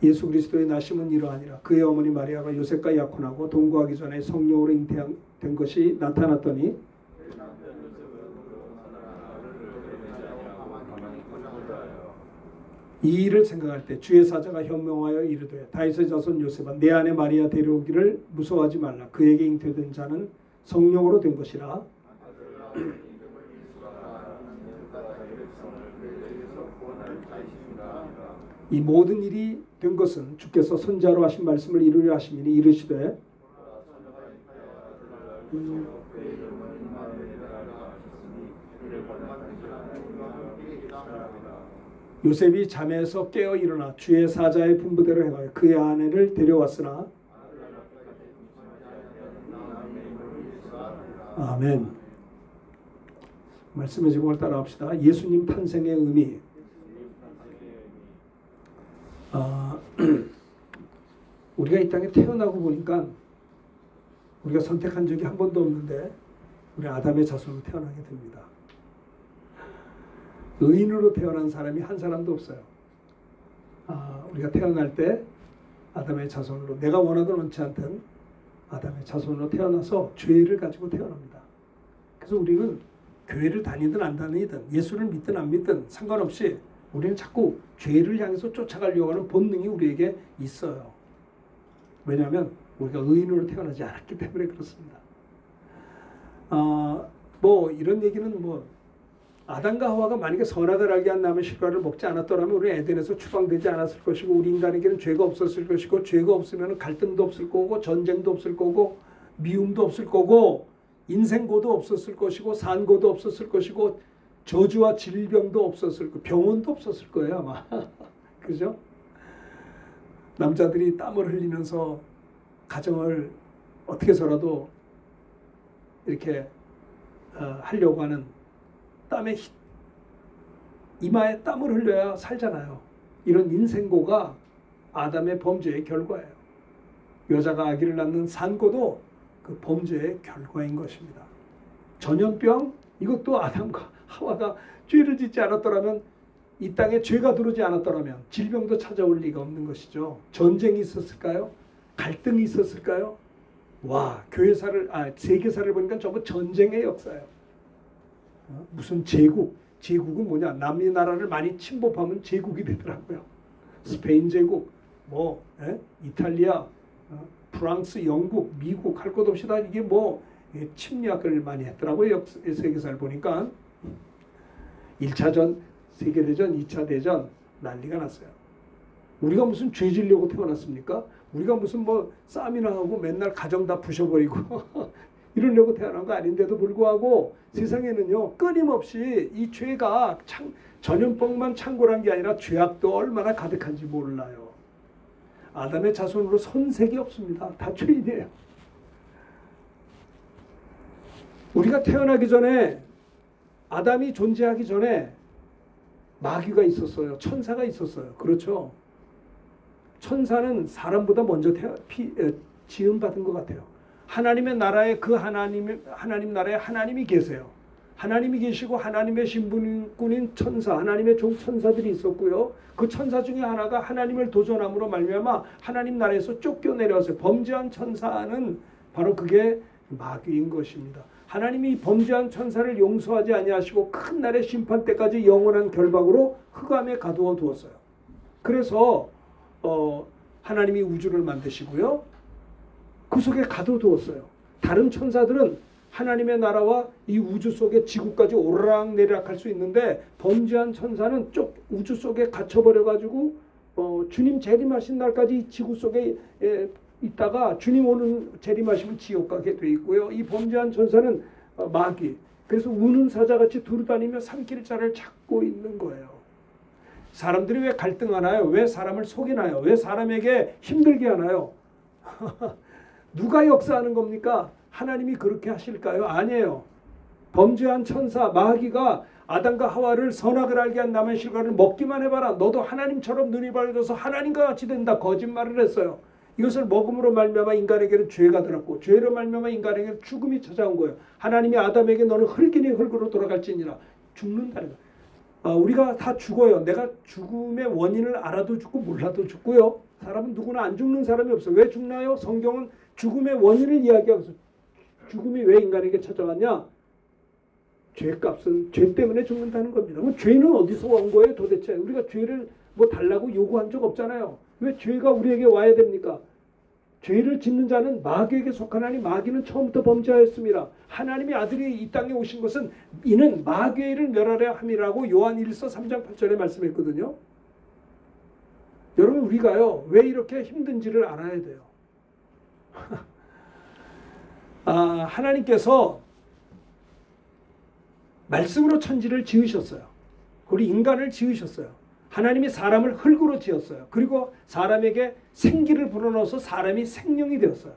예수 그리스도의 나심은 이러하니라. 그의 어머니 마리아가 요셉과 약혼하고 동거하기 전에 성령으로 잉태된 것이 나타났더니 이 일을 생각할 때 주의 사자가 현명하여 이르되 다윗의 자손 요셉아 내 아내 마리아 데려오기를 무서워하지 말라. 그에게 잉태된 자는 성령으로 된 것이라. 이 모든 일이 된 것은 주께서 선지자로 하신 말씀을 이루려 하심이니 이르시되 요셉이 잠에서 깨어 일어나 주의 사자의 분부대로 행하여 그의 아내를 데려왔으나 아멘. 말씀의 제목을 따라합시다. 예수님 탄생의 의미. 우리가 이 땅에 태어나고 보니까 우리가 선택한 적이 한 번도 없는데 우리 아담의 자손으로 태어나게 됩니다. 의인으로 태어난 사람이 한 사람도 없어요. 우리가 태어날 때 아담의 자손으로 내가 원하든 원치 않든 아담의 자손으로 태어나서 죄를 가지고 태어납니다. 그래서 우리는 교회를 다니든 안 다니든 예수를 믿든 안 믿든 상관없이 우리는 자꾸 죄를 향해서 쫓아가려고 하는 본능이 우리에게 있어요. 왜냐하면 우리가 의인으로 태어나지 않았기 때문에 그렇습니다. 이런 얘기는 아담과 하와가 만약에 선악을 알게 한 나무의 실과를 먹지 않았더라면 우리 에덴에서 추방되지 않았을 것이고 우리 인간에게는 죄가 없었을 것이고 죄가 없으면 갈등도 없을 거고 전쟁도 없을 거고 미움도 없을 거고 인생고도 없었을 것이고 산고도 없었을 것이고 저주와 질병도 없었을 거고 병원도 없었을 거예요 아마. 그죠? 남자들이 땀을 흘리면서 가정을 어떻게 해서라도 이렇게 하려고 하는 이마에 땀을 흘려야 살잖아요. 이런 인생고가 아담의 범죄의 결과예요. 여자가 아기를 낳는 산고도 그 범죄의 결과인 것입니다. 전염병 이것도 아담과 하와가 죄를 짓지 않았더라면 이 땅에 죄가 들어오지 않았더라면 질병도 찾아올 리가 없는 것이죠. 전쟁이 있었을까요? 갈등이 있었을까요? 와, 세계사를 보니까 전부 전쟁의 역사예요. 무슨 제국은 뭐냐? 남의 나라를 많이 침범하면 제국이 되더라고요. 스페인 제국, 이탈리아, 프랑스, 영국, 미국 할 것 없이 다 이게 침략을 많이 했더라고요. 세계사를 보니까 1차 세계대전, 2차 대전 난리가 났어요. 우리가 무슨 죄 지려고 태어났습니까? 우리가 무슨 싸움이나 하고 맨날 가정 다 부셔버리고 이러려고 태어난 거 아닌데도 불구하고 세상에는요 끊임없이 이 죄가 전염병만 창궐한 게 아니라 죄악도 얼마나 가득한지 몰라요. 아담의 자손으로 손색이 없습니다. 다 죄인이에요. 우리가 태어나기 전에 아담이 존재하기 전에 마귀가 있었어요. 천사가 있었어요. 그렇죠? 천사는 사람보다 먼저 지음받은 것 같아요. 하나님의 나라에 하나님 나라에 하나님이 계세요. 하나님이 계시고 하나님의 신분꾼인 천사, 하나님의 종 천사들이 있었고요. 그 천사 중에 하나가 하나님을 도전함으로 말미암아 하나님 나라에서 쫓겨내려왔어요. 범죄한 천사는 바로 그게 마귀인 것입니다. 하나님이 범죄한 천사를 용서하지 아니하시고 큰 날의 심판 때까지 영원한 결박으로 흑암에 가두어 두었어요. 그래서 하나님이 우주를 만드시고요. 그 속에 가둬두었어요. 다른 천사들은 하나님의 나라와 이 우주 속에 지구까지 오르락내리락 할 수 있는데 범죄한 천사는 우주 속에 갇혀버려가지고 주님 재림하신 날까지 이 지구 속에 있다가 주님 오는 재림하시면 지옥 가게 돼 있고요. 이 범죄한 천사는 마귀. 그래서 우는 사자같이 두루다니며 산길자를 찾고 있는 거예요. 사람들이 왜 갈등하나요? 왜 사람을 속이나요? 왜 사람에게 힘들게 하나요? 누가 역사하는 겁니까? 하나님이 그렇게 하실까요? 아니에요. 범죄한 천사 마귀가 아담과 하와를 선악을 알게 한 나무의 실과를 먹기만 해봐라. 너도 하나님처럼 눈이 밝아져서 하나님과 같이 된다. 거짓말을 했어요. 이것을 먹음으로 말미암아 인간에게는 죄가 들었고 죄로 말미암아 인간에게는 죽음이 찾아온 거예요. 하나님이 아담에게 너는 흙이니 흙으로 돌아갈지니라. 죽는다는 거예요. 우리가 다 죽어요. 내가 죽음의 원인을 알아도 죽고 몰라도 죽고요. 사람은 누구나 안 죽는 사람이 없어요. 왜 죽나요? 성경은 죽음의 원인을 이야기하고 있어요. 죽음이 왜 인간에게 찾아왔냐? 죄값은 죄 때문에 죽는다는 겁니다. 그럼 죄는 어디서 온 거예요 도대체? 우리가 죄를 뭐 달라고 요구한 적 없잖아요. 왜 죄가 우리에게 와야 됩니까? 죄를 짓는 자는 마귀에게 속하나니 마귀는 처음부터 범죄하였습니다. 하나님의 아들이 이 땅에 오신 것은 이는 마귀를 멸하려 함이라고 요한 1서 3장 8절에 말씀했거든요. 여러분 우리가요 왜 이렇게 힘든지를 알아야 돼요. 하나님께서 말씀으로 천지를 지으셨어요. 그리고 인간을 지으셨어요. 하나님이 사람을 흙으로 지었어요. 그리고 사람에게 생기를 불어넣어서 사람이 생명이 되었어요.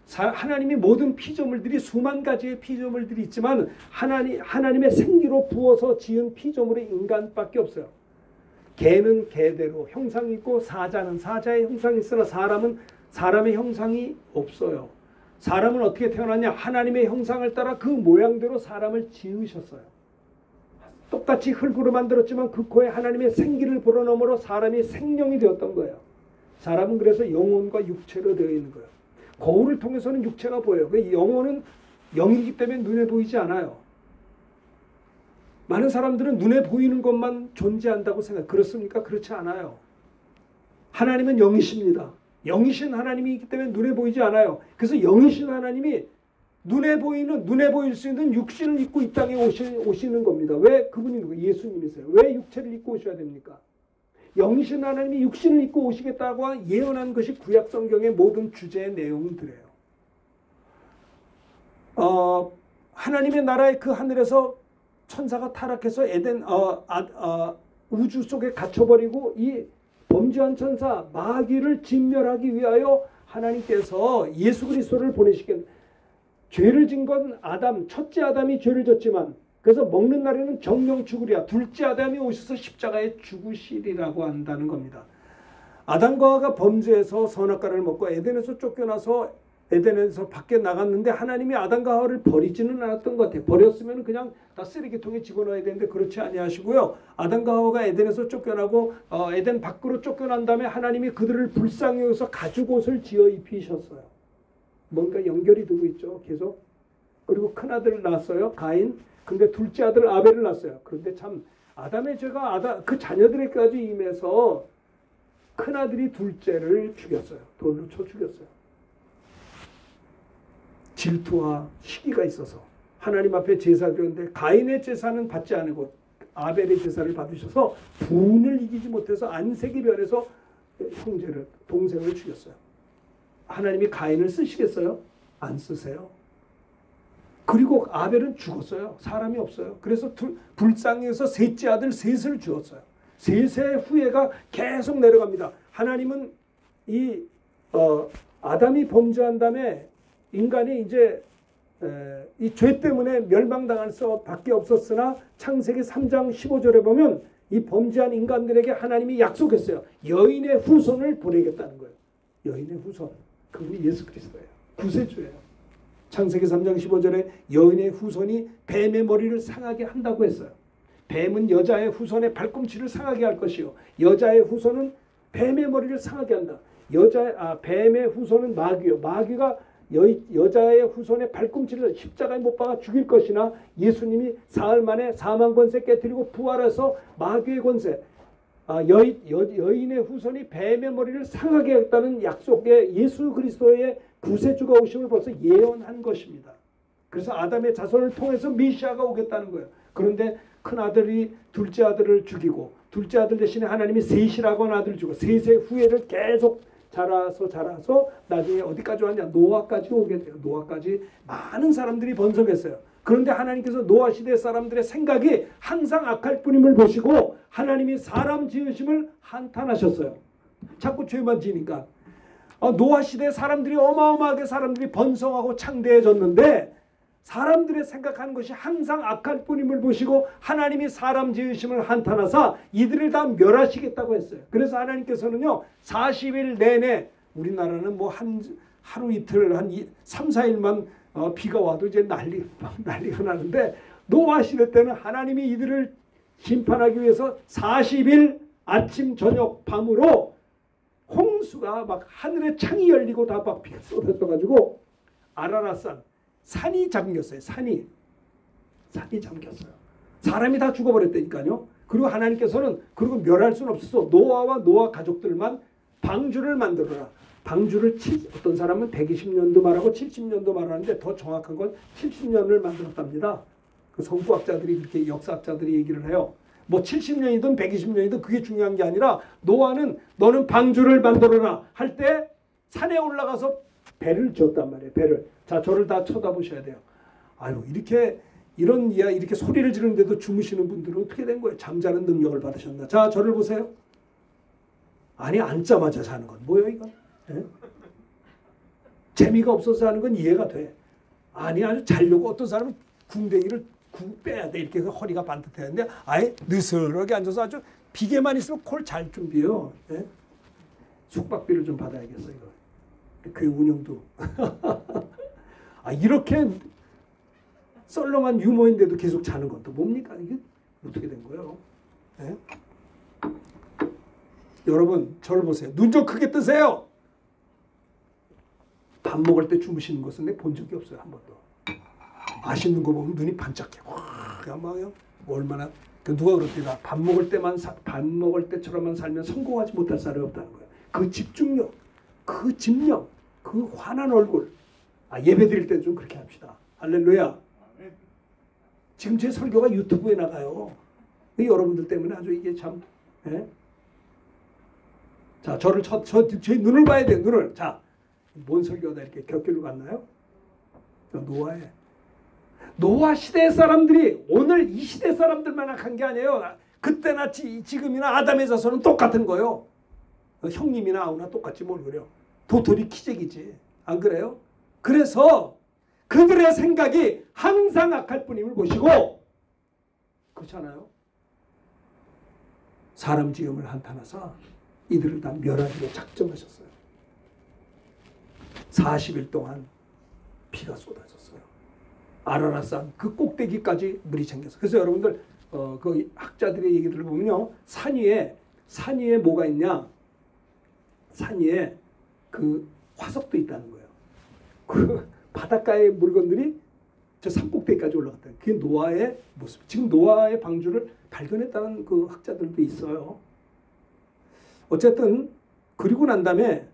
하나님이 모든 피조물들이 수만 가지의 피조물들이 있지만 하나님의 생기로 부어서 지은 피조물이 인간밖에 없어요. 개는 개대로 형상이 있고 사자는 사자의 형상이 있으나 사람은 사람의 형상이 없어요. 사람은 어떻게 태어났냐? 하나님의 형상을 따라 그 모양대로 사람을 지으셨어요. 똑같이 흙으로 만들었지만 그 코에 하나님의 생기를 불어넣음으로 사람이 생명이 되었던 거예요. 사람은 그래서 영혼과 육체로 되어 있는 거예요. 거울을 통해서는 육체가 보여요. 영혼은 영이기 때문에 눈에 보이지 않아요. 많은 사람들은 눈에 보이는 것만 존재한다고 생각해요. 그렇습니까? 그렇지 않아요. 하나님은 영이십니다. 영이신 하나님이기 때문에 눈에 보이지 않아요. 그래서 영이신 하나님이 눈에 보일 수 있는 육신을 입고 이 땅에 오시는 겁니다. 왜? 그분이 누구? 예수님이세요. 왜 육체를 입고 오셔야 됩니까? 영이신 하나님이 육신을 입고 오시겠다고 예언한 것이 구약 성경의 모든 주제의 내용들이에요. 하나님의 나라의 그 하늘에서 천사가 타락해서 에덴 우주 속에 갇혀버리고 이 범죄한 천사 마귀를 진멸하기 위하여 하나님께서 예수 그리스도를 보내시겠다. 죄를 진 건 아담, 첫째 아담이 죄를 졌지만 그래서 먹는 날에는 정령 죽으리라. 둘째 아담이 오셔서 십자가에 죽으시리라고 한다는 겁니다. 아담과 하와가 범죄해서 선악과를 먹고 에덴에서 쫓겨나서 에덴에서 밖에 나갔는데 하나님이 아담과 하와를 버리지는 않았던 것 같아요. 버렸으면 그냥 다 쓰레기통에 집어넣어야 되는데 그렇지 아니하시고요. 아담과 하와가 에덴에서 쫓겨나고 에덴 밖으로 쫓겨난 다음에 하나님이 그들을 불쌍히 여기서 가죽 옷을 지어 입히셨어요. 뭔가 연결이 되고 있죠. 계속. 그리고 큰아들을 낳았어요. 가인. 근데 둘째 아들 아벨을 낳았어요. 그런데 참 아담의 죄가 그 자녀들에게까지 임해서 큰아들이 둘째를 죽였어요. 돌로 쳐 죽였어요. 질투와 시기가 있어서 하나님 앞에 제사 드렸는데 가인의 제사는 받지 않고 아벨의 제사를 받으셔서 분을 이기지 못해서 안색이 변해서 동생을 죽였어요. 하나님이 가인을 쓰시겠어요? 안 쓰세요. 그리고 아벨은 죽었어요. 사람이 없어요. 그래서 불쌍해서 셋째 아들 셋을 주었어요. 셋의 후예가 계속 내려갑니다. 하나님은 아담이 범죄한 다음에 인간이 이제 이 죄 때문에 멸망당할 수밖에 없었으나 창세기 3장 15절에 보면 이 범죄한 인간들에게 하나님이 약속했어요. 여인의 후손을 보내겠다는 거예요. 여인의 후손. 그분이 예수 그리스도예요. 구세주예요. 창세기 3장 15절에 여인의 후손이 뱀의 머리를 상하게 한다고 했어요. 뱀은 여자의 후손의 발꿈치를 상하게 할 것이요. 여자의 후손은 뱀의 머리를 상하게 한다. 뱀의 후손은 마귀요. 마귀가 여자의 후손의 발꿈치를 십자가에 못 박아 죽일 것이나 예수님이 사흘 만에 사망 권세 깨뜨리고 부활해서 마귀의 권세 여인의 후손이 뱀의 머리를 상하게 했다는 약속에 예수 그리스도의 구세주가 오심을 벌써 예언한 것입니다. 그래서 아담의 자손을 통해서 메시아가 오겠다는 거예요. 그런데 큰아들이 둘째 아들을 죽이고 둘째 아들 대신에 하나님이 셋이라고 하는 아들을 주고 셋의 후예를 계속 자라서 나중에 어디까지 왔냐? 노아까지 오게 돼요. 노아까지 많은 사람들이 번성했어요. 그런데 하나님께서 노아 시대 사람들의 생각이 항상 악할 뿐임을 보시고 하나님이 사람 지으심을 한탄하셨어요. 자꾸 죄만 지니까. 노아 시대 사람들이 어마어마하게 사람들이 번성하고 창대해졌는데 사람들의 생각하는 것이 항상 악할 뿐임을 보시고 하나님이 사람 지으심을 한탄하사 이들을 다 멸하시겠다고 했어요. 그래서 하나님께서는요 40일 내내 우리나라는 뭐 하루 이틀 한 3, 4일만 비가 와도 이제 난리가 나는데 노아 시대 때는 하나님이 이들을 심판하기 위해서 40일 아침 저녁 밤으로 홍수가 막 하늘에 창이 열리고 다 막 비가 쏟아져가지고 아라랏산 산이 잠겼어요. 산이 잠겼어요. 사람이 다 죽어버렸다니까요. 그리고 하나님께서는 그리고 멸할 수는 없었어. 노아와 노아 가족들만 방주를 만들어라. 방주를 어떤 사람은 120년도 말하고 70년도 말하는데 더 정확한 건 70년을 만들었답니다. 그 성구학자들이 그렇게 역사학자들이 얘기를 해요. 뭐 70년이든 120년이든 그게 중요한 게 아니라 노아는 너는 방주를 만들어라 할 때 산에 올라가서 배를 지었단 말이에요. 배를. 자, 저를 다 쳐다보셔야 돼요. 아유, 이렇게 소리를 지르는데도 주무시는 분들은 어떻게 된 거예요? 잠자는 능력을 받으셨나? 자, 저를 보세요. 아니, 앉자마자 자는 건 뭐예요, 이건? 예? 재미가 없어서 하는 건 이해가 돼. 아니, 아주 자려고 어떤 사람은 궁뎅이를 빼야 돼. 이렇게 해서 허리가 반듯했는데 아예 느슨하게 앉아서 아주 비계만 있으면 콜 잘 준비해요. 예? 숙박비를 좀 받아야겠어, 이거. 교회 운영도. 아, 이렇게 썰렁한 유머인데도 계속 자는 건 또 뭡니까? 이게 어떻게 된 거예요? 예? 여러분, 저를 보세요. 눈 좀 크게 뜨세요. 밥 먹을 때 주무시는 것은 내가 본 적이 없어요. 한 번도. 맛있는 거 보면 눈이 반짝해. 와, 막 얼마나 누가 그렇더라. 밥 먹을 때처럼만 살면 성공하지 못할 사람이 없다는 거예요. 그 집중력, 그 집념, 그 환한 얼굴. 아, 예배 드릴 때 좀 그렇게 합시다. 할렐루야. 지금 제 설교가 유튜브에 나가요. 여러분들 때문에 아주 이게 참. 예? 자, 제 눈을 봐야 돼요. 눈을. 자, 뭔 설교가 이렇게 곁길로 갔나요? 노아 시대 사람들이 오늘 이 시대 사람들만 악한 게 아니에요. 그때나 지금이나 아담의 자손은 똑같은 거예요. 형님이나 아우나 똑같지 뭘 그래요. 도토리 키재기지. 안 그래요? 그래서 그들의 생각이 항상 악할 뿐임을 보시고, 그렇잖아요. 사람 지음을 한탄하사 이들을 다 멸하기로 작정하셨어요. 40일 동안 비가 쏟아졌어요. 아라랏산 그 꼭대기까지 물이 챙겼어요. 그래서 여러분들 그 학자들의 얘기들을 보면요, 산 위에 뭐가 있냐? 산 위에 그 화석도 있다는 거예요. 그 바닷가의 물건들이 저 산꼭대기까지 올라갔다. 그게 노아의 모습. 지금 노아의 방주를 발견했다는 그 학자들도 있어요. 어쨌든 그리고 난 다음에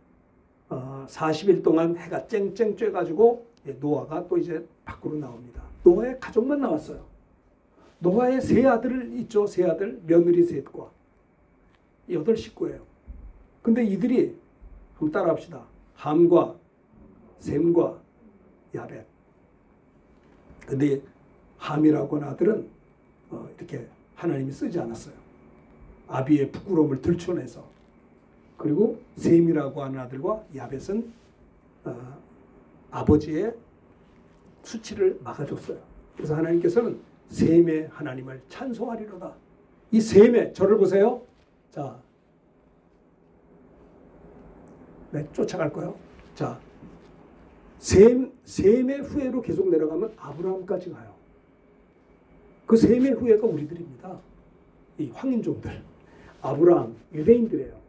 40일 동안 해가 쨍쨍 쬐가지고 노아가 또 이제 밖으로 나옵니다. 노아의 가족만 나왔어요. 노아의 세 아들 있죠. 세 아들, 며느리 셋과 8식구예요. 근데 이들이 한번 따라합시다. 함과 셈과 야벳. 근데 함이라고 하는 아들은 이렇게 하나님이 쓰지 않았어요. 아비의 부끄러움을 들춰내서. 그리고 셈이라고 하는 아들과 야벳은 아버지의 수치를 막아줬어요. 그래서 하나님께서는 셈의 하나님을 찬송하리로다. 이 셈의, 저를 보세요. 자, 네, 쫓아갈 거예요. 자, 셈의 후예로 계속 내려가면 아브라함까지 가요. 그 셈의 후예가 우리들입니다. 이 황인종들. 아브라함, 유대인들이에요.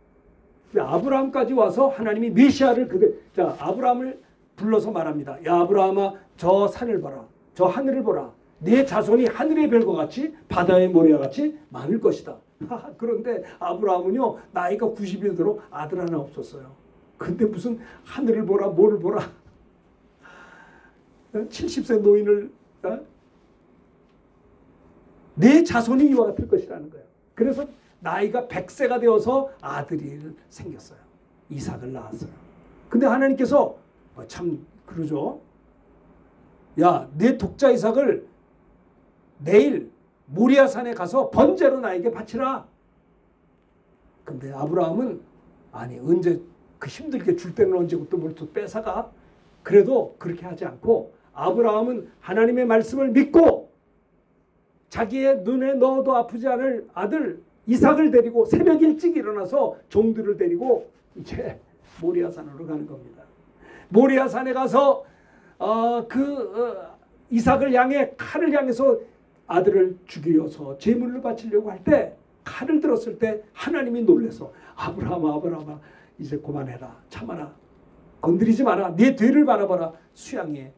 근데 아브라함까지 와서 하나님이 메시아를 자, 아브라함을 불러서 말합니다. 야, 아브라함아, 저 산을 봐라. 저 하늘을 보라. 네 자손이 하늘의 별과 같이 바다의 모래와 같이 많을 것이다. 그런데 아브라함은요, 나이가 90이 되도록 아들 하나 없었어요. 근데 무슨 하늘을 보라, 뭐를 보라. 70세 노인을 내 자손이 이와 같을 것이라는 거예요. 그래서 나이가 100세가 되어서 아들이 생겼어요. 이삭을 낳았어요. 근데 하나님께서 참 그러죠. 야, 내 독자 이삭을 내일 모리아산에 가서 번제로 나에게 바치라. 근데 아브라함은 아니, 언제 그 힘들게 줄 때는 언제고 또 뭘 또 뺏어가? 그래도 그렇게 하지 않고 아브라함은 하나님의 말씀을 믿고 자기의 눈에 넣어도 아프지 않을 아들 이삭을 데리고 새벽 일찍 일어나서 종들을 데리고 이제 모리아산으로 가는 겁니다. 모리아산에 가서 이삭을 향해 칼을 향해서 아들을 죽여서 제물로 바치려고 할 때 칼을 들었을 때 하나님이 놀라서 아브라함아 이제 그만해라. 참아라. 건드리지 마라. 네 뒤를 바라봐라. 수양의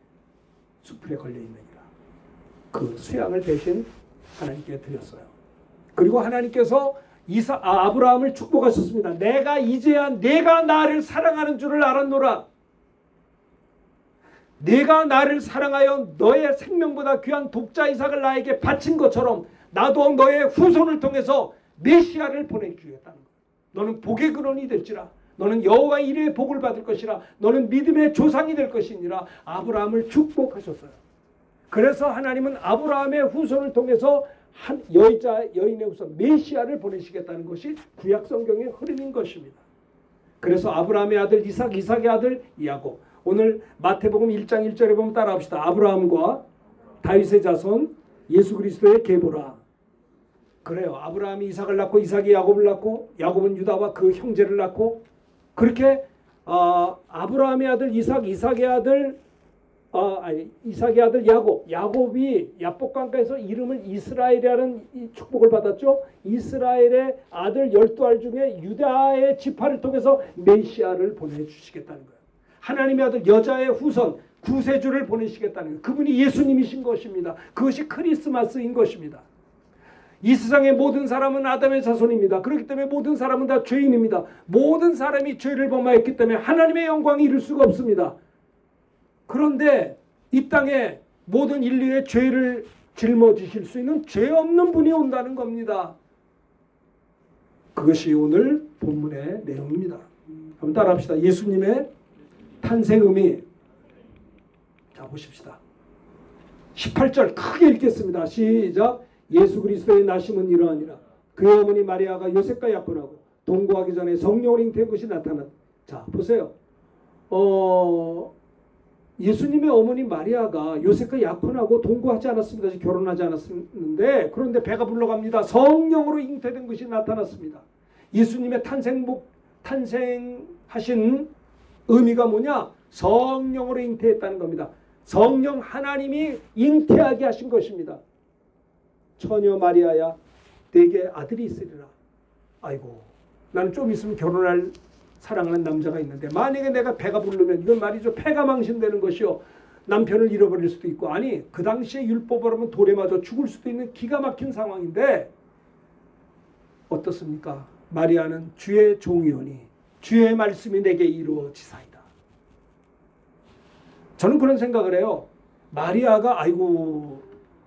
수풀에 걸려있느니라. 그 수양을 대신 하나님께 드렸어요. 그리고 하나님께서 아브라함을 축복하셨습니다. 내가 이제야 내가 나를 사랑하는 줄을 알았노라. 내가 나를 사랑하여 너의 생명보다 귀한 독자 이삭을 나에게 바친 것처럼 나도 너의 후손을 통해서 메시아를 보내주겠다는 거야. 너는 복의 근원이 될지라. 너는 여호와 이레의 복을 받을 것이라. 너는 믿음의 조상이 될 것이니라. 아브라함을 축복하셨어요. 그래서 하나님은 아브라함의 후손을 통해서 한 여인의 후손 메시아를 보내시겠다는 것이 구약 성경의 흐름인 것입니다. 그래서 아브라함의 아들 이삭, 이삭의 아들 야곱. 오늘 마태복음 1장 1절에 보면 따라합시다. 아브라함과 다윗의 자손 예수 그리스도의 계보라. 그래요. 아브라함이 이삭을 낳고 이삭이 야곱을 낳고 야곱은 유다와 그 형제를 낳고 그렇게 아브라함의 아들 이삭, 이삭의 아들 야곱. 야곱이 야복강가에서 이름을 이스라엘이라는 축복을 받았죠. 이스라엘의 아들 12알 중에 유다의 지파를 통해서 메시아를 보내주시겠다는 거예요. 하나님의 아들 여자의 후손 구세주를 보내시겠다는 거예요. 그분이 예수님이신 것입니다. 그것이 크리스마스인 것입니다. 이 세상의 모든 사람은 아담의 자손입니다. 그렇기 때문에 모든 사람은 다 죄인입니다. 모든 사람이 죄를 범하였기 때문에 하나님의 영광이 이룰 수가 없습니다. 그런데 이 땅에 모든 인류의 죄를 짊어지실 수 있는 죄 없는 분이 온다는 겁니다. 그것이 오늘 본문의 내용입니다. 한번 따라합시다. 예수님의 탄생 의미. 자, 보십시다. 18절 크게 읽겠습니다. 시작. 예수 그리스도의 나심은 이러하니라. 그의 어머니 마리아가 요셉과 약혼하고 동거하기 전에 성령으로 잉태한 것이 나타난. 자, 보세요. 예수님의 어머니 마리아가 요셉과 약혼하고 동거하지 않았습니다. 결혼하지 않았는데 그런데 배가 불러갑니다. 성령으로 잉태된 것이 나타났습니다. 예수님의 탄생하신 의미가 뭐냐? 성령으로 잉태했다는 겁니다. 성령 하나님이 잉태하게 하신 것입니다. 처녀 마리아야 내게 아들이 있으리라. 아이고 나는 좀 있으면 결혼할 사랑하는 남자가 있는데 만약에 내가 배가 부르면 이건 말이죠. 폐가 망신되는 것이요. 남편을 잃어버릴 수도 있고 아니 그 당시에 율법으로 하면 돌에 맞아 죽을 수도 있는 기가 막힌 상황인데 어떻습니까? 마리아는 주의 종이오니 주의 말씀이 내게 이루어지사이다. 저는 그런 생각을 해요. 마리아가 아이고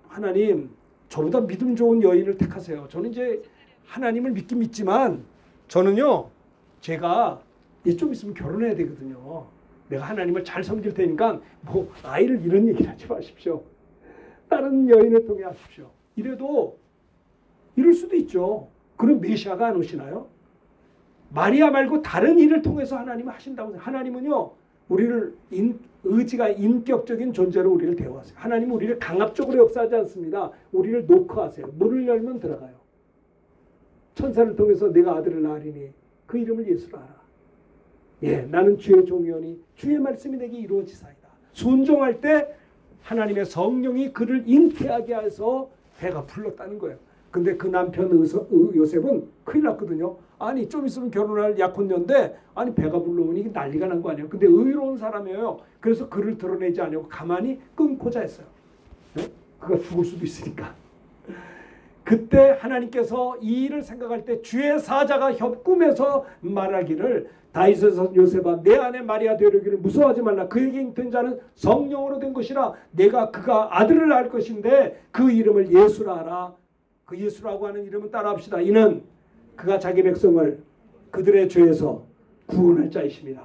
하나님 저보다 믿음 좋은 여인을 택하세요. 저는 이제 하나님을 믿긴 믿지만 저는요 제가 좀 있으면 결혼해야 되거든요. 내가 하나님을 잘 섬길 테니까 뭐 아이를 이런 얘기를 하지 마십시오. 다른 여인을 통해 하십시오. 이래도 이럴 수도 있죠. 그럼 메시아가 안 오시나요? 마리아 말고 다른 일을 통해서 하나님은 하신다고. 하나님은요 우리를 의지가 인격적인 존재로 우리를 대우하세요. 하나님은 우리를 강압적으로 역사하지 않습니다. 우리를 노크하세요. 문을 열면 들어가요. 천사를 통해서 내가 아들을 낳으리니 그 이름을 예수라 하라. 예, 나는 주의 종이오니 주의 말씀이 내게 이루어지사이다. 순종할 때 하나님의 성령이 그를 잉태하게 해서 배가 불렀다는 거예요. 근데 그 남편 요셉은 큰일 났거든요. 아니 좀 있으면 결혼할 약혼녀인데 아니 배가 불러오니 난리가 난 거 아니에요. 근데 의로운 사람이에요. 그래서 그를 드러내지 않으려고 가만히 끊고자 했어요. 네? 그가 죽을 수도 있으니까. 그때 하나님께서 이 일을 생각할 때 주의 사자가 꿈에서 말하기를 다윗에서 요셉아 내 아내 마리아 되려기를 무서워하지 말라. 그에게 잉태된 자는 성령으로 된 것이라 내가 그가 아들을 낳을 것인데 그 이름을 예수라 하라. 그 예수라고 하는 이름은 따라합시다. 이는 그가 자기 백성을 그들의 죄에서 구원할 자이십니다.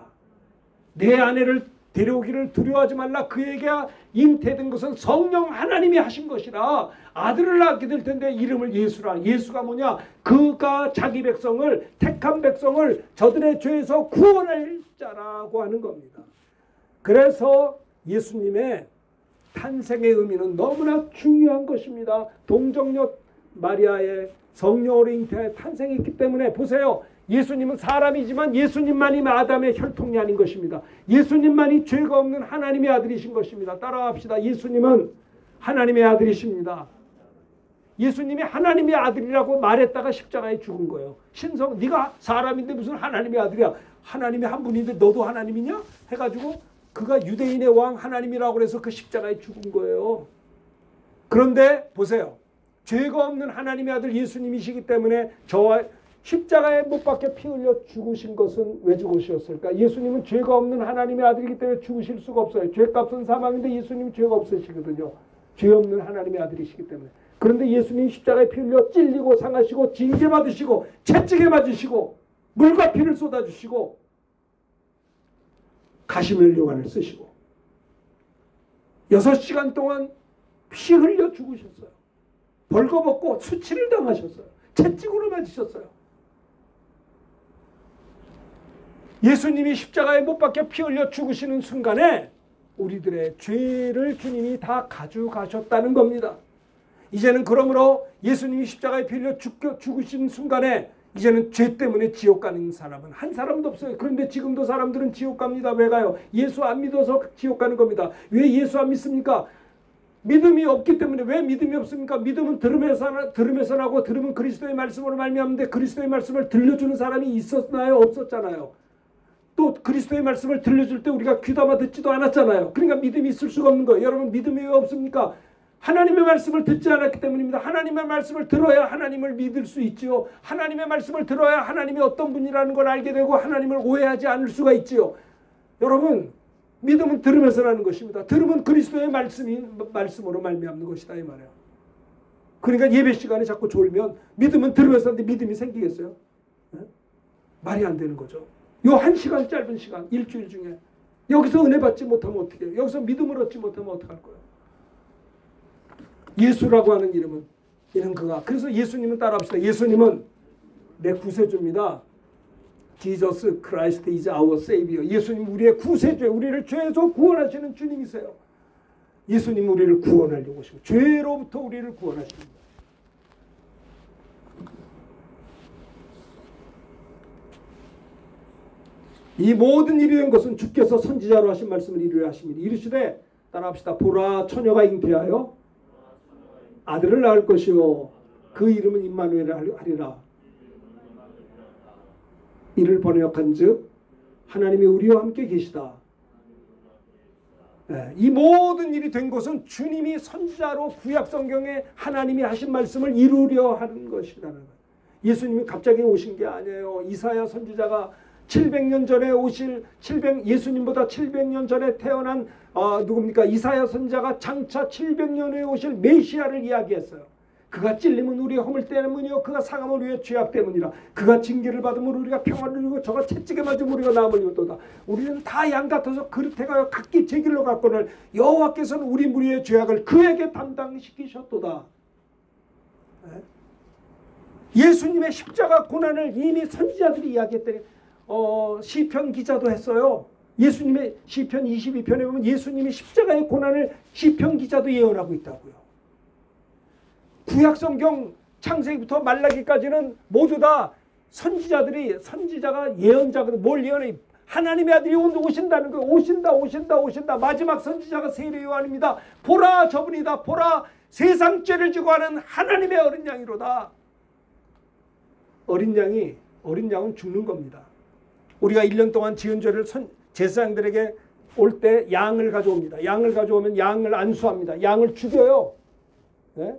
내 아내를 데려오기를 두려워하지 말라. 그에게 잉태된 것은 성령 하나님이 하신 것이라. 아들을 낳게 될 텐데 이름을 예수라. 예수가 뭐냐? 그가 자기 백성을 택한 백성을 저들의 죄에서 구원할 자라고 하는 겁니다. 그래서 예수님의 탄생의 의미는 너무나 중요한 것입니다. 동정녀 마리아의 성령으로 잉태하여 탄생했기 때문에 보세요. 예수님은 사람이지만 예수님만이 아담의 혈통이 아닌 것입니다. 예수님만이 죄가 없는 하나님의 아들이신 것입니다. 따라합시다. 예수님은 하나님의 아들이십니다. 예수님이 하나님의 아들이라고 말했다가 십자가에 죽은 거예요. 신성, 네가 사람인데 무슨 하나님의 아들이야. 하나님의 한 분인데 너도 하나님이냐? 해가지고 그가 유대인의 왕 하나님이라고 해서 그 십자가에 죽은 거예요. 그런데 보세요. 죄가 없는 하나님의 아들 예수님이시기 때문에 저와 십자가에 못 박혀 피 흘려 죽으신 것은 왜 죽으셨을까? 예수님은 죄가 없는 하나님의 아들이기 때문에 죽으실 수가 없어요. 죄값은 사망인데 예수님은 죄가 없으시거든요. 죄 없는 하나님의 아들이시기 때문에. 그런데 예수님이 십자가에 피 흘려 찔리고 상하시고 징계받으시고 채찍에 맞으시고 물과 피를 쏟아주시고 가시멜 요관을 쓰시고 6시간 동안 피 흘려 죽으셨어요. 벌거벗고 수치를 당하셨어요. 채찍으로 맞으셨어요. 예수님이 십자가에 못 박혀 피 흘려 죽으시는 순간에 우리들의 죄를 주님이 다 가져가셨다는 겁니다. 이제는 그러므로 예수님이 십자가에 피 흘려 죽으신 순간에 이제는 죄 때문에 지옥 가는 사람은 한 사람도 없어요. 그런데 지금도 사람들은 지옥 갑니다. 왜 가요? 예수 안 믿어서 지옥 가는 겁니다. 왜 예수 안 믿습니까? 믿음이 없기 때문에. 왜 믿음이 없습니까? 믿음은 들으면서 나고 들으면 그리스도의 말씀으로 말미암는데 그리스도의 말씀을 들려주는 사람이 있었나요? 없었잖아요. 또 그리스도의 말씀을 들려줄 때 우리가 귀담아 듣지도 않았잖아요. 그러니까 믿음이 있을 수가 없는 거예요. 여러분 믿음이 왜 없습니까? 하나님의 말씀을 듣지 않았기 때문입니다. 하나님의 말씀을 들어야 하나님을 믿을 수 있지요. 하나님의 말씀을 들어야 하나님이 어떤 분이라는 걸 알게 되고 하나님을 오해하지 않을 수가 있지요. 여러분 믿음은 들으면서 나는 것입니다. 들으면 그리스도의 말씀으로 말미암는 것이다 이 말이에요. 그러니까 예배 시간에 자꾸 졸면 믿음은 들으면서 하는데 믿음이 생기겠어요? 네? 말이 안 되는 거죠. 요 1시간 짧은 시간 일주일 중에 여기서 은혜 받지 못하면 어떻게 해요? 여기서 믿음을 얻지 못하면 어떡할 거예요? 예수라고 하는 이름은 이런 그가. 그래서 예수님은 따라합시다. 예수님은 내 구세주입니다. Jesus Christ is our Savior. 예수님 우리의 구세주, 우리를 죄에서 구원하시는 주님이세요. 예수님 우리를 구원하려고 하시고 죄로부터 우리를 구원하십니다. 이 모든 일이 된 것은 주께서 선지자로 하신 말씀을 이루려 하심이니 이르시되 따라합시다. 보라 처녀가 잉태하여 아들을 낳을 것이요 그 이름은 임마누엘 하리라. 이를 번역한즉 하나님이 우리와 함께 계시다. 네, 이 모든 일이 된 것은 주님이 선지자로 구약 성경에 하나님이 하신 말씀을 이루려 하는 것이라는 거예요. 예수님이 갑자기 오신 게 아니에요. 이사야 선지자가 700년 전에 예수님보다 700년 전에 태어난 누굽니까? 이사야 선지자가 장차 700년 후에 오실 메시아를 이야기했어요. 그가 찔림은 우리의 허물 때문이요 그가 상함은 우리의 죄악 때문이라. 그가 징계를 받으면 우리가 평안을 누리고 저가 채찍에 맞으면 우리가 나음을 입었도다. 우리는 다 양 같아서 그릇에 가요 각기 제 길로 갔거늘 여호와께서는 우리 무리의 죄악을 그에게 담당시키셨도다. 예수님의 십자가 고난을 이미 선지자들이 이야기했더니 시편 기자도 했어요. 예수님의 시편 22편에 보면 예수님이 십자가의 고난을 시편 기자도 예언하고 있다고요. 구약성경 창세기부터 말라기까지는 모두 다 선지자가 예언자거든. 뭘 예언해? 하나님의 아들이 오신다는 거예요. 오신다. 마지막 선지자가 세례 요한입니다. 보라 저분이다. 보라 세상 죄를 지고 하는 하나님의 어린 양이로다. 어린 양은 죽는 겁니다. 우리가 1년 동안 지은 죄를 제사장들에게 올 때 양을 가져옵니다. 양을 가져오면 양을 안수합니다. 양을 죽여요. 네?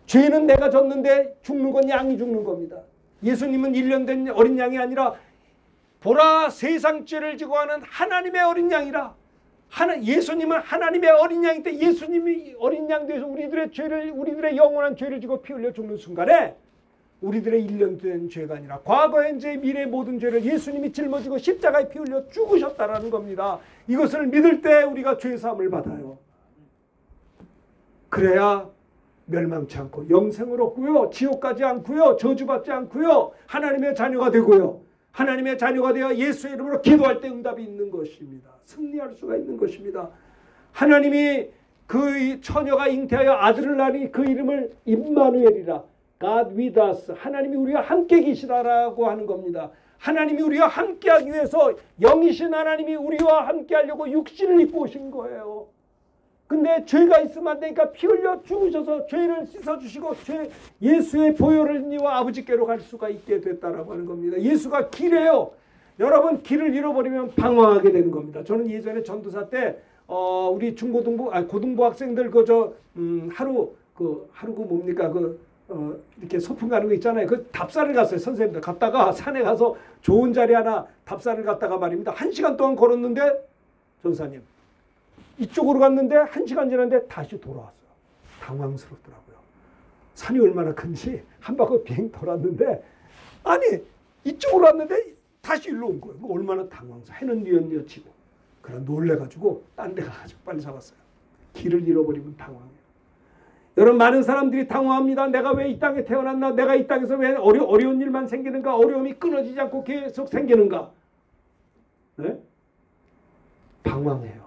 죄는 내가 졌는데 죽는 건 양이 죽는 겁니다. 예수님은 1년 된 어린 양이 아니라 보라 세상 죄를 지고 하는 하나님의 어린 양이라. 예수님은 하나님의 어린 양인데 예수님이 어린 양 되어서 우리들의 영원한 죄를 지고 피 흘려 죽는 순간에 우리들의 1년 된 죄가 아니라 과거, 현재, 미래의 모든 죄를 예수님이 짊어지고 십자가에 피 흘려 죽으셨다라는 겁니다. 이것을 믿을 때 우리가 죄사함을 받아요. 그래야 멸망치 않고 영생을 얻고요. 지옥 가지 않고요. 저주받지 않고요. 하나님의 자녀가 되고요. 하나님의 자녀가 되어 예수의 이름으로 기도할 때 응답이 있는 것입니다. 승리할 수가 있는 것입니다. 하나님이 그 처녀가 잉태하여 아들을 낳으니 그 이름을 임마누엘이라. God with us. 하나님이 우리와 함께 계시다라고 하는 겁니다. 하나님이 우리와 함께하기 위해서 영이신 하나님이 우리와 함께하려고 육신을 입고 오신 거예요. 근데 죄가 있으면 안 되니까 피 흘려 죽으셔서 죄를 씻어주시고 예수의 보혈을 니와 아버지께로 갈 수가 있게 됐다라고 하는 겁니다. 예수가 길이에요. 여러분 길을 잃어버리면 방황하게 되는 겁니다. 저는 예전에 전도사 때 우리 고등부 학생들 하루 뭡니까 이렇게 소풍 가는 거 있잖아요. 그 답사를 갔어요. 선생님들 갔다가 산에 가서 좋은 자리 하나 답사를 갔다가 말입니다. 1시간 동안 걸었는데 전사님 이쪽으로 갔는데 1시간 지났는데 다시 돌아왔어요. 당황스럽더라고요. 산이 얼마나 큰지 한 바퀴 비행 돌았는데 아니 이쪽으로 왔는데 다시 일로 온 거예요. 얼마나 당황스러워. 해는 뉘엿뉘엿치고 그래 놀래가지고 딴 데 가가지고 빨리 잡았어요. 길을 잃어버리면 당황해요. 여러분 많은 사람들이 당황합니다. 내가 왜 이 땅에 태어났나? 내가 이 땅에서 왜 어려운 일만 생기는가? 어려움이 끊어지지 않고 계속 생기는가? 네? 방황해요.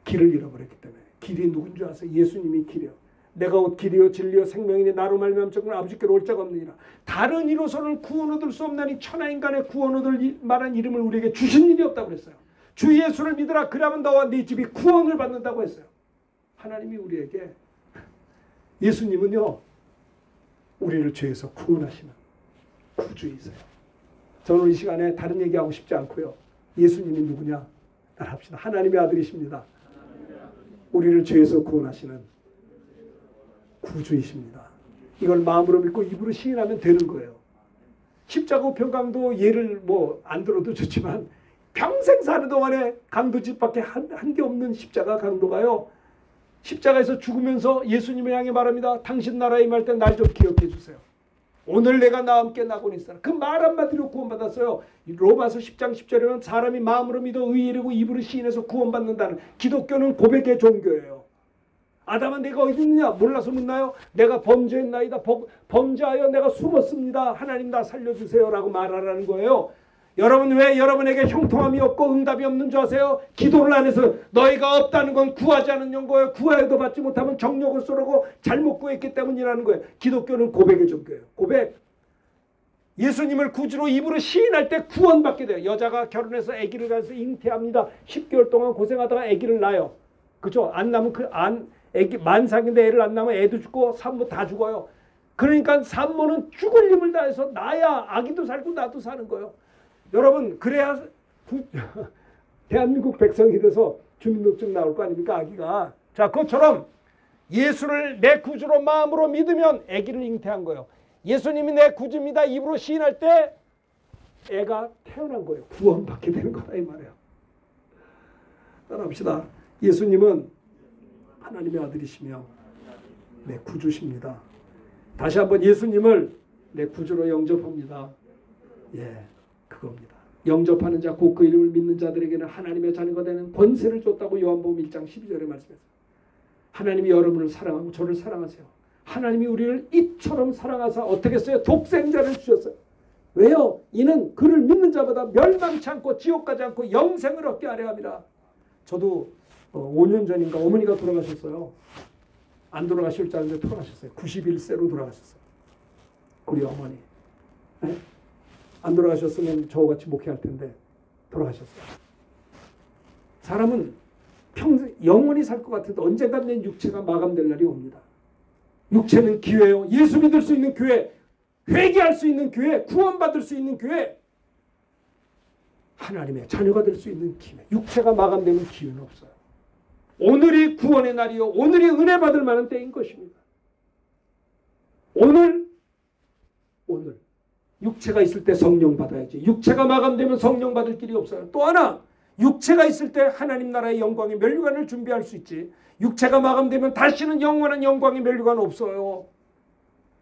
길을 잃어버렸기 때문에. 길이 누군 줄 아세요? 예수님이 길이요. 내가 곧 길이요 진리요 생명이니 나로 말미암아 적은 아버지께로 올 자가 없느니라. 다른 이로서는 구원 얻을 수 없나니 천하인간의 구원 얻을 만한 이름을 우리에게 주신 일이 없다고 그랬어요. 주 예수를 믿으라. 그러면 너와 네 집이 구원을 받는다고 했어요. 하나님이 우리에게 예수님은요 우리를 죄에서 구원하시는 구주이세요. 저는 이 시간에 다른 얘기하고 싶지 않고요. 예수님이 누구냐? 따라합시다. 하나님의 아들이십니다. 우리를 죄에서 구원하시는 구주이십니다. 이걸 마음으로 믿고 입으로 시인하면 되는 거예요. 십자가 우편강도 예를 안 들어도 좋지만 평생 사는 동안에 강도집밖에 한 게 없는 십자가 강도가요. 십자가에서 죽으면서 예수님을 향해 말합니다. 당신 나라에 임할 때 날 좀 기억해 주세요. 오늘 내가 나와 함께 나고는 있어라. 그 말 한마디로 구원받았어요. 로마서 10장 10절에는 사람이 마음으로 믿어 의인이고 입으로 시인해서 구원받는다는 기독교는 고백의 종교예요. 아담아 내가 어디 있느냐? 몰라서 묻나요? 내가 범죄했나이다. 범죄하여 내가 숨었습니다. 하나님 나 살려주세요 라고 말하라는 거예요. 여러분 왜 여러분에게 형통함이 없고 응답이 없는 줄 아세요? 기도를 안 해서. 너희가 없다는 건 구하지 않은 연고예요. 구하여도 받지 못하면 정욕을 쏘르고 잘못 구했기 때문이라는 거예요. 기독교는 고백의 종교예요. 고백. 예수님을 구주로 입으로 시인할 때 구원받게 돼요. 여자가 결혼해서 아기를 가서 잉태합니다. 10개월 동안 고생하다가 아기를 낳아요. 그죠? 안 낳으면 아기 만삭인데 애를 안 낳으면 애도 죽고 산모 다 죽어요. 그러니까 산모는 죽을 힘을 다해서 낳아야 아기도 살고 나도 사는 거예요. 여러분 그래야 대한민국 백성이 돼서 주민등록증 나올 거 아닙니까? 아기가. 자 그것처럼 예수를 내 구주로 마음으로 믿으면 아기를 잉태한 거예요. 예수님이 내 구주입니다. 입으로 시인할 때 애가 태어난 거예요. 구원받게 되는 거다 이 말이에요. 따라합시다. 예수님은 하나님의 아들이시며 내 구주십니다. 다시 한번 예수님을 내 구주로 영접합니다. 예, 그겁니다. 영접하는 자 곧 그 이름을 믿는 자들에게는 하나님의 자녀가 되는 권세를 줬다고 요한복음 1장 12절에 말씀했어요. 하나님이 여러분을 사랑하고 저를 사랑하세요. 하나님이 우리를 이처럼 사랑하사 어떻게 했어요? 독생자를 주셨어요. 왜요? 이는 그를 믿는 자보다 멸망치 않고 지옥 가지 않고 영생을 얻게 하려 함이라. 저도 5년 전인가 어머니가 돌아가셨어요. 안 돌아가실 줄 알았는데 돌아가셨어요. 91세로 돌아가셨어요. 우리 어머니. 네? 안 돌아가셨으면 저같이 목회할 텐데 돌아가셨어요. 사람은 평생 영원히 살 것 같은데 언젠가 내 육체가 마감될 날이 옵니다. 육체는 기회요. 예수 믿을 수 있는 교회, 회개할 수 있는 교회, 구원받을 수 있는 교회, 하나님의 자녀가 될 수 있는 기회. 육체가 마감되는 기회는 없어요. 오늘이 구원의 날이요. 오늘이 은혜 받을 만한 때인 것입니다. 오늘 육체가 있을 때 성령 받아야지. 육체가 마감되면 성령 받을 길이 없어요. 또 하나 육체가 있을 때 하나님 나라의 영광의 면류관을 준비할 수 있지. 육체가 마감되면 다시는 영원한 영광의 면류관 없어요.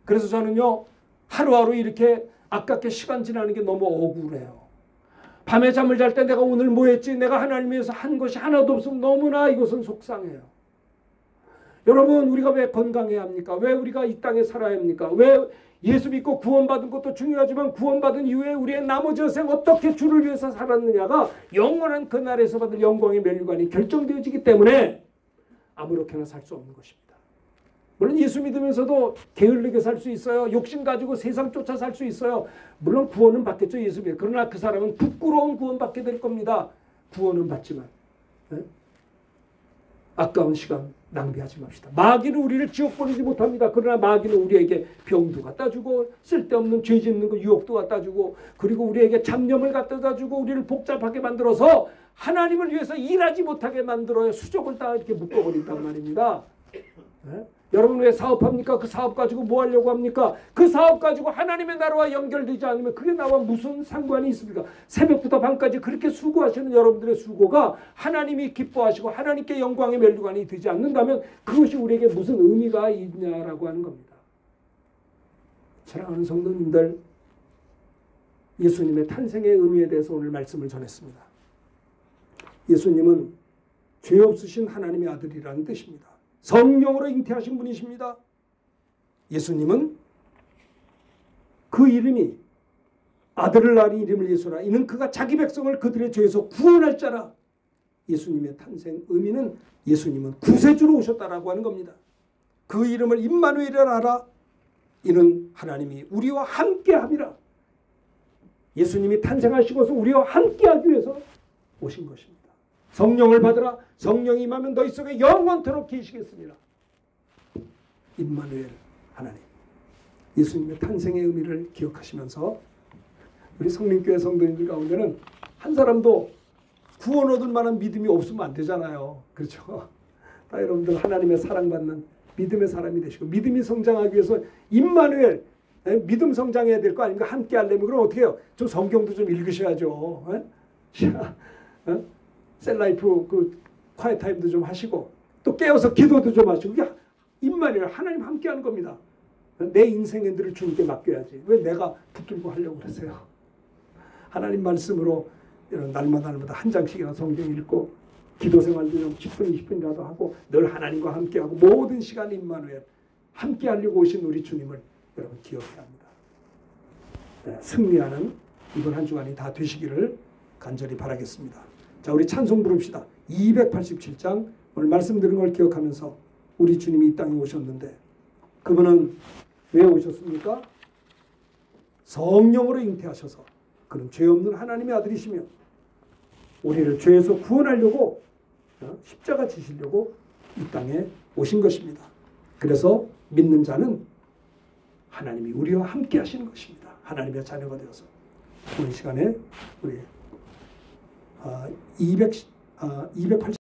그래서 저는요 하루하루 이렇게 아깝게 시간 지나는 게 너무 억울해요. 밤에 잠을 잘 때 내가 오늘 뭐 했지? 내가 하나님 위해서 한 것이 하나도 없으면 너무나 이것은 속상해요. 여러분 우리가 왜 건강해야 합니까? 왜 우리가 이 땅에 살아야 합니까? 왜 예수 믿고 구원받은 것도 중요하지만 구원받은 이후에 우리의 나머지 여생 어떻게 주를 위해서 살았느냐가 영원한 그날에서 받을 영광의 면류관이 결정되어지기 때문에 아무렇게나 살 수 없는 것입니다. 물론 예수 믿으면서도 게을르게 살 수 있어요. 욕심 가지고 세상 쫓아 살 수 있어요. 물론 구원은 받겠죠. 예수 믿어. 그러나 그 사람은 부끄러운 구원 받게 될 겁니다. 구원은 받지만. 네? 아까운 시간 낭비하지 맙시다. 마귀는 우리를 지옥 보내지 못합니다. 그러나 마귀는 우리에게 병도 갖다 주고 쓸데없는 죄 짓는 거 유혹도 갖다 주고 그리고 우리에게 잡념을 갖다 주고 우리를 복잡하게 만들어서 하나님을 위해서 일하지 못하게 만들어요. 수족을 다 이렇게 묶어버린단 말입니다. 네? 여러분 왜 사업합니까? 그 사업 가지고 뭐 하려고 합니까? 그 사업 가지고 하나님의 나라와 연결되지 않으면 그게 나와 무슨 상관이 있습니까? 새벽부터 밤까지 그렇게 수고하시는 여러분들의 수고가 하나님이 기뻐하시고 하나님께 영광의 멸류관이 되지 않는다면 그것이 우리에게 무슨 의미가 있냐라고 하는 겁니다. 사랑하는 성도님들, 예수님의 탄생의 의미에 대해서 오늘 말씀을 전했습니다. 예수님은 죄 없으신 하나님의 아들이라는 뜻입니다. 성령으로 잉태하신 분이십니다. 예수님은 그 이름이 아들을 낳은 이름을 예수라. 이는 그가 자기 백성을 그들의 죄에서 구원할 자라. 예수님의 탄생 의미는 예수님은 구세주로 오셨다라고 하는 겁니다. 그 이름을 임마누엘이라 하라. 이는 하나님이 우리와 함께함이라. 예수님이 탄생하시고서 우리와 함께하기 위해서 오신 것입니다. 성령을 받으라. 성령이 임하면 너희 속에 영원토록 계시겠습니다. 임마누엘 하나님. 예수님의 탄생의 의미를 기억하시면서 우리 성림교회 성도님들 가운데는 한 사람도 구원 얻을 만한 믿음이 없으면 안 되잖아요. 그렇죠? 다 여러분들 하나님의 사랑받는 믿음의 사람이 되시고 믿음이 성장하기 위해서 임마누엘 믿음 성장해야 될 거 아닙니까? 함께 하려면 그럼 어떻게 해요? 좀 성경도 좀 읽으셔야죠. 셀라이프 그 콰이트 타임도 좀 하시고 또 깨어서 기도도 좀 하시고 그게 임마누엘 하나님 함께하는 겁니다. 내 인생들을 주님께 맡겨야지. 왜 내가 붙들고 하려고 그러세요? 하나님 말씀으로 날마다 한 장씩이나 성경 읽고 기도 생활도 좀 10분 20분이라도 하고 늘 하나님과 함께하고 모든 시간 임마누엘 함께하려고 오신 우리 주님을 여러분 기억해야 합니다. 네, 승리하는 이번 한 주간이 다 되시기를 간절히 바라겠습니다. 자, 우리 찬송 부릅시다. 287장 오늘 말씀드린 걸 기억하면서 우리 주님이 이 땅에 오셨는데 그분은 왜 오셨습니까? 성령으로 잉태하셔서 그는 죄 없는 하나님의 아들이시며 우리를 죄에서 구원하려고 십자가 지시려고 이 땅에 오신 것입니다. 그래서 믿는 자는 하나님이 우리와 함께 하시는 것입니다. 하나님의 자녀가 되어서 오늘 시간에 우리 280